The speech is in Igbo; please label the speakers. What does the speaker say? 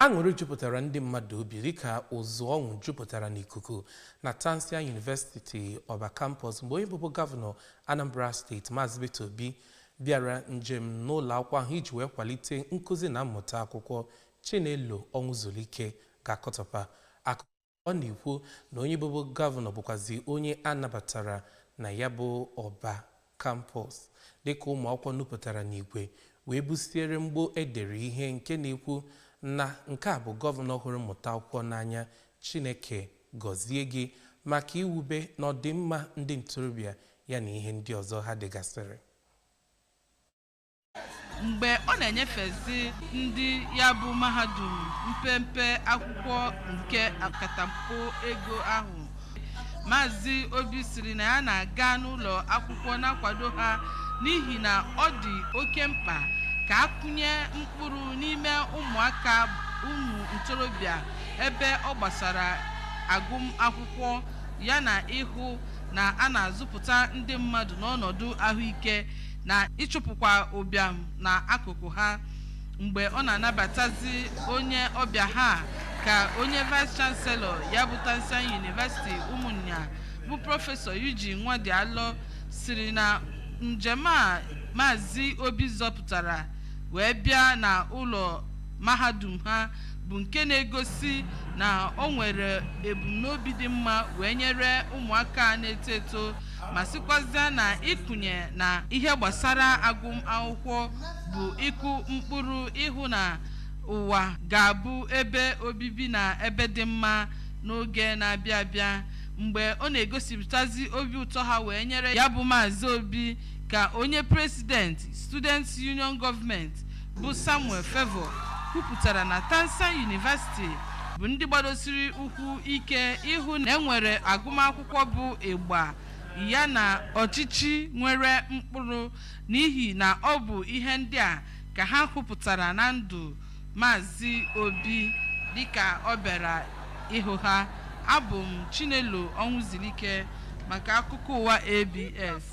Speaker 1: Aṅụrị jupụtara ndị mmadụ obi dịka ụzụ ọṅụ jupụtara n'ikuku na Tansia University Ọba Campus mgbe onye bụbu gọvanọ Anambra Steeti Maazị Peter Obi bịara njem n'ụlọ akwụkwọ ahụ iji wee kwalite nkụzi na mmụta akwụkwọ. Chinelo Ọnwụzulike ga-akọtọpa akụkọ. Ọ na-ekwu na onye bụbu gọvanọ bụkwazi onye a nabatara na ya bụ Ọba Campus dịka ụmụ akwụkwọ nupụtara n'igwe wee busiere mgbo edere ihe nke na-ekwu na nke a bụ gọvanọ hụrụ mmụta akwụkwọ n'anya. Chineke gọzie gị maka iwube n'ọdịmma ndị ntorobịa ya na ihe ndị ọzọ ha dịgasịrị.
Speaker 2: Mgbe ọ na-enyefezi ndị ya bụ mahadum mpempe akwụkwọ nke akatamkpo ego ahụ, Maazị Obi siri na ya na-aga n'ụlọ akwụkwọ na-akwado ha n'ihi na ọ dị oke mkpa ka akụnye mkpụrụ n'ime ụmụaka ụmụ ntorobịa ebe ọ gbasara agụmakwụkwọ ya na ịhụ na a na-azụpụta ndị mmadụ n'ọnọdụ ahụike na ịchụpụkwa ụbịam n'akụkụ ha. Mgbe ọ na-anabatazi onye ọbịa ha ka onye Vice Chancellor ya bụ Tansia University Ụmụnnya bụ Prọfesọ Eugene Nwadialọ siri na njem a Maazị Obi zọpụtara wee bịa na ụlọ mahadum ha bụ nke na-egosi na o nwere ebumnobi dị mma wee nyere ụmụaka na-eto eto ma sịkwazịa na ịkụnye na ihe gbasara agụmakwụkwọ bụ ịkụ mkpụrụ ịhụ na ụwa ga-abụ ebe obibi na ebe dị mma n'oge na-abịa abịa. Mgbe ọ na-egosipụtazi obi ụtọ ha wee nyere ya bụ Maazị Obi ka onye President Students Union Government bụ Samuel Favour kwupụtara na Tansia University bụ ndị gbadosiri ụkwụ ike ịhụ na enwere agụmakwụkwọ bụ ịgba ya na ọchịchị nwere mkpụrụ, n'ihi na ọ bụ ihe ndị a ka ha kwupụtara na ndụ Maazị Obi dịka ọ bịara ịhụ ha. Abụ m Chinelo Ọnwụzulike maka akụkọ ụwa ABS.